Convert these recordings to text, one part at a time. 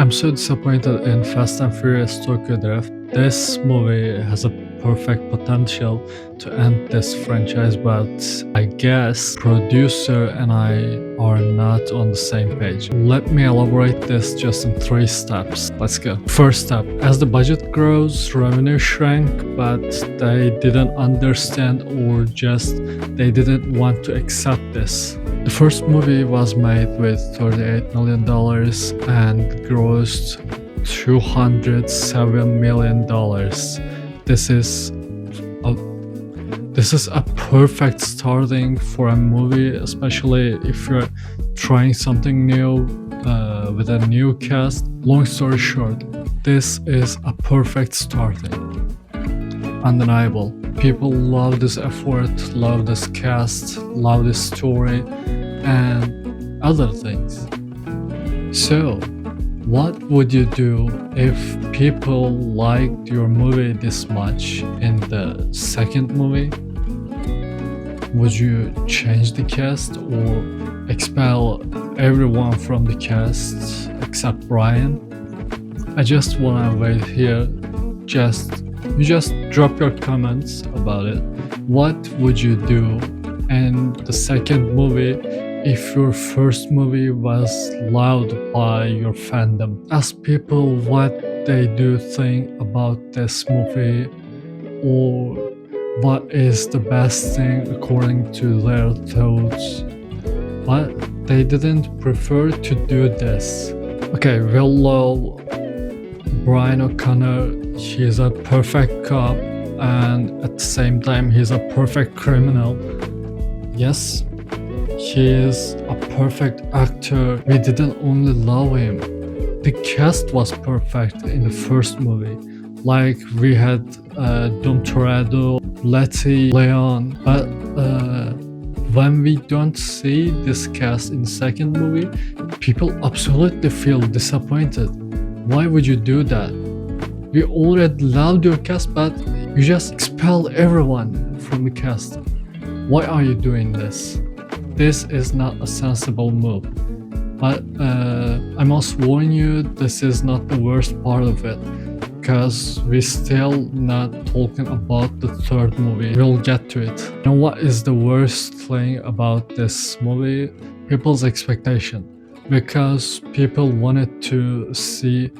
I'm so disappointed in Fast and Furious Tokyo Drift. This movie has a perfect potential to end this franchise, but I guess producer and I are not on the same page. Let me elaborate this just in 3 steps. Let's go. First step, as the budget grows, revenue shrank, but they didn't understand or just they didn't want to accept this. The first movie was made with $38 million and grossed $207 million. This is a perfect starting for a movie, especially if you're trying something new with a new cast. Long story short, this is a perfect starting. Undeniable. People love this effort, love this cast, love this story, and other things. So, what would you do if people liked your movie this much in the second movie? Would you change the cast or expel everyone from the cast except Brian? I just wanna wait here. You just drop your comments about it. What would you do in the second movie if your first movie was loved by your fandom? Ask people what they do think about this movie or what is the best thing according to their thoughts. But they didn't prefer to do this. Okay, we'll love Brian O'Connor. He is a perfect cop and at the same time he's a perfect criminal. Yes, he is a perfect actor. We didn't only love him. The cast was perfect in the first movie. Like we had Dom Toretto, Letty, Leon. But when we don't see this cast in the second movie, people absolutely feel disappointed. Why would you do that? We already loved your cast, but you just expel everyone from the cast. Why are you doing this? This is not a sensible move. But I must warn you, this is not the worst part of it, because we're still not talking about the third movie. We'll get to it. You know what is the worst thing about this movie? People's expectation. Because people wanted to see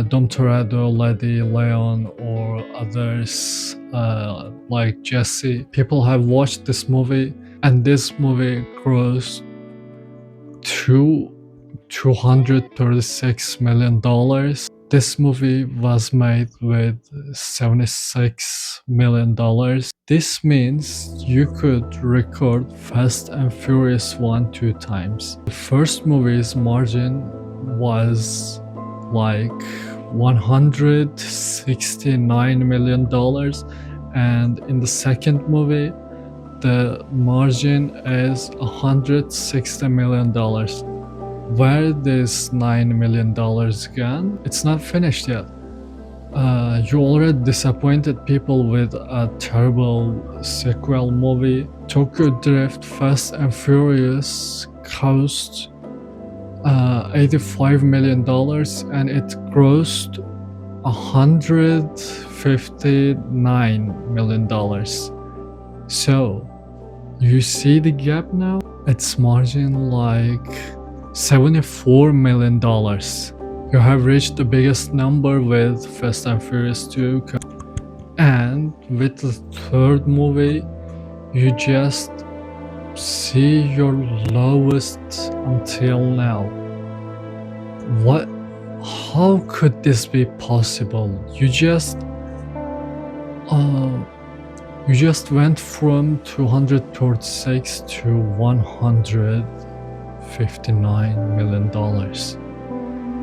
Dom Toretto, Letty, Leon, or others like Jesse. People have watched this movie, and this movie grossed $236 million. This movie was made with $76 million. This means you could record Fast and Furious 1 2 times. The first movie's margin was like $169 million, and in the second movie the margin is $160 million. Where this $9 million gone? It's not finished yet. You already disappointed people with a terrible sequel movie. Tokyo Drift Fast and Furious cost $85 million and it grossed $159 million. So, you see the gap now? It's margin like $74 million. You have reached the biggest number with Fast and Furious 2, and with the third movie, you just see your lowest until now. What? How could this be possible? You just went from 236 to $159 million.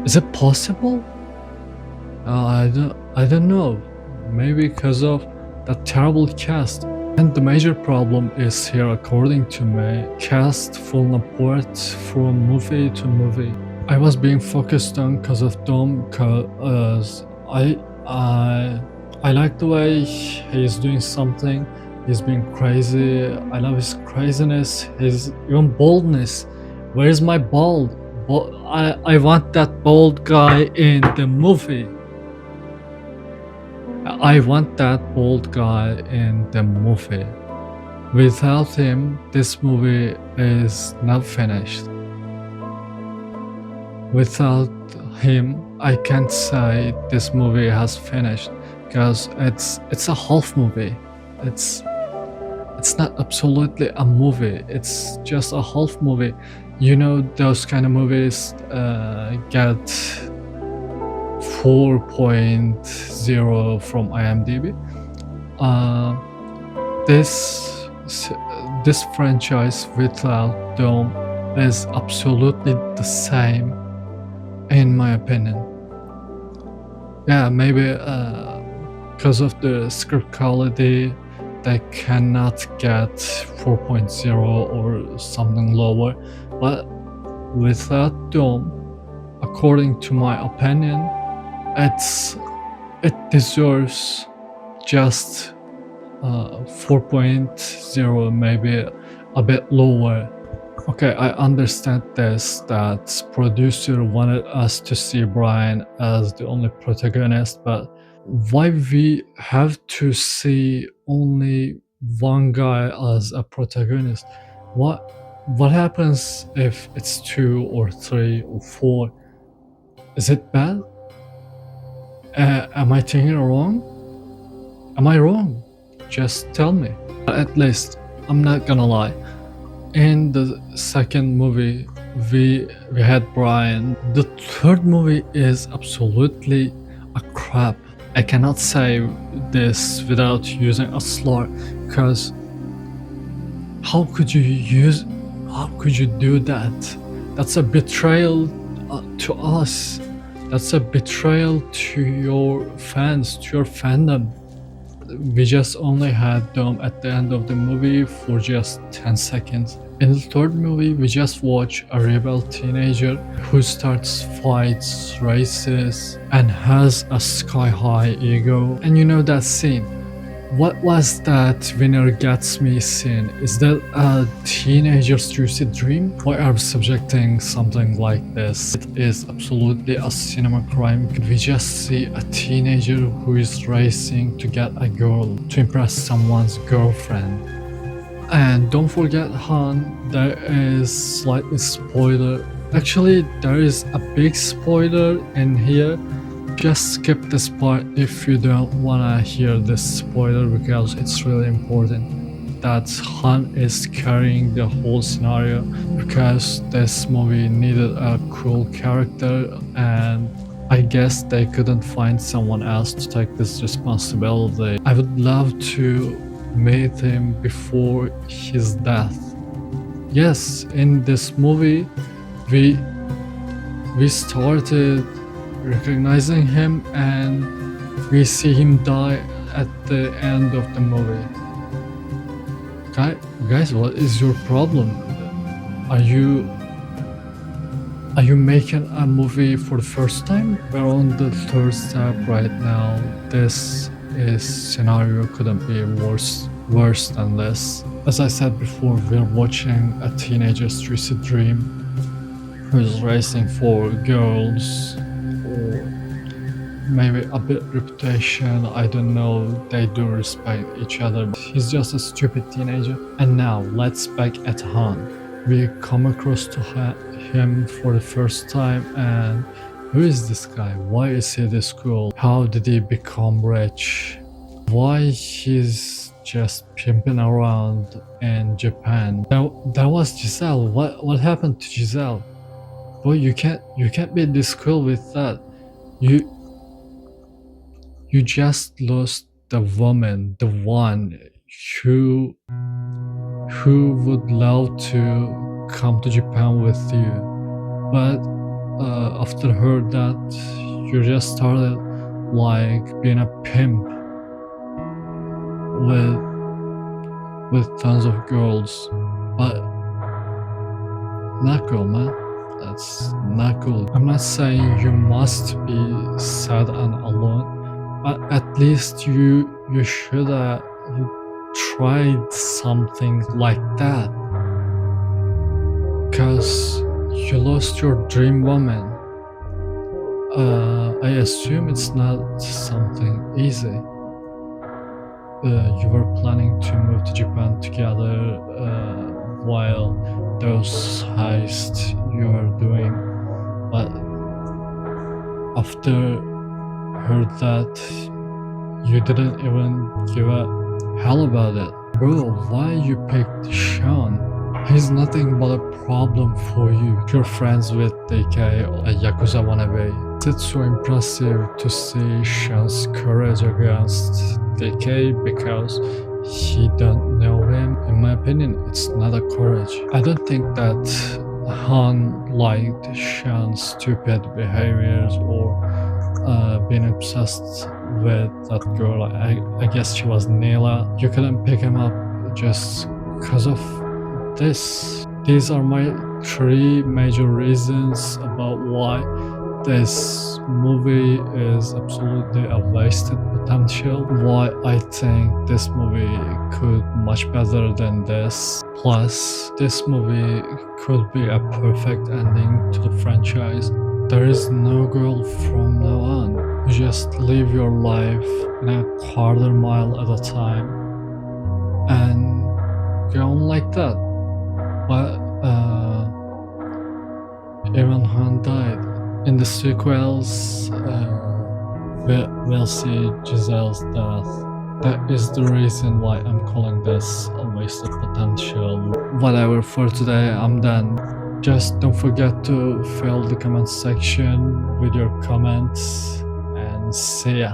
Is it possible? I don't know. Maybe because of that terrible cast. And the major problem is here, according to me, cast falling apart from movie to movie. I was being focused on because of Dom, cause I like the way he's doing something. He's being crazy. I love his craziness, his even boldness. Where's my bald? Well, I want that bald guy in the movie. I want that bald guy in the movie. Without him, this movie is not finished. Without him, I can't say this movie has finished because it's a half movie. It's it's not absolutely a movie. It's just a half movie. You know those kind of movies get 4.0 from IMDb. Uh, this this franchise without Dome is absolutely the same, in my opinion. Yeah, maybe because of the script quality, they cannot get 4.0 or something lower. But without Dome, according to my opinion, it's it deserves just 4.0, maybe a bit lower. Okay, I understand this, that producer wanted us to see Brian as the only protagonist, but why we have to see only one guy as a protagonist? What happens if it's two or three or four? Is it bad? Am I thinking wrong? Am I wrong? Just tell me. At least, I'm not gonna lie. In the second movie, we had Brian. The third movie is absolutely a crap. I cannot say this without using a slur, because how could you use? How could you do that? That's a betrayal to us. That's a betrayal to your fans, to your fandom. We just only had them at the end of the movie for just 10 seconds. In the third movie, we just watch a rebel teenager who starts fights, races, and has a sky-high ego. And you know that scene. What was that winner gets me scene? Is that a teenager's lucid dream? Why are we subjecting something like this? It is absolutely a cinema crime. We just see a teenager who is racing to get a girl, to impress someone's girlfriend. And don't forget Han, there is slightly spoiler. Actually, there is a big spoiler in here. Just skip this part if you don't wanna hear this spoiler, because it's really important that Han is carrying the whole scenario, because this movie needed a cool character and I guess they couldn't find someone else to take this responsibility. I would love to meet him before his death. Yes, in this movie we started recognizing him and we see him die at the end of the movie. Guys, what is your problem? Are you making a movie for the first time? We're on the third step right now. This is scenario couldn't be worse than this. As I said before, we're watching a teenager's lucid dream who's racing for girls, or maybe a bit reputation, I don't know. They do respect each other. He's just a stupid teenager. And now let's back at Han. We come across to him for the first time, and who is this guy? Why is he this cool? How did he become rich? Why he's just pimping around in Japan? There was Giselle. What happened to Giselle? Boy, you can't be this cool with that. You just lost the woman, the one who would love to come to Japan with you. But after her that, you just started like being a pimp with tons of girls. But not cool, man. That's not cool. I'm not saying you must be sad and alone, but at least you should have tried something like that. Cause You lost your dream woman. I assume it's not something easy. You were planning to move to Japan together while those heists you were doing, but after heard that, you didn't even give a hell about it. Bro, why you picked Sean? He's nothing but a problem for you. You're friends with DK, a Yakuza wannabe. It's so impressive to see Sean's courage against DK because he don't know him. In my opinion, it's not a courage. I don't think that Han liked Sean's stupid behaviors or being obsessed with that girl. I guess she was Neela. You couldn't pick him up just because of this. These are my three major reasons about why this movie is absolutely a wasted potential. Why I think this movie could much better than this. Plus, this movie could be a perfect ending to the franchise. There is no goal from now on. You just live your life in a quarter mile at a time and go on like that. But even Han died. In the sequels, we'll see Giselle's death. That is the reason why I'm calling this a wasted potential. Whatever, for today, I'm done. Just don't forget to fill the comment section with your comments and see ya.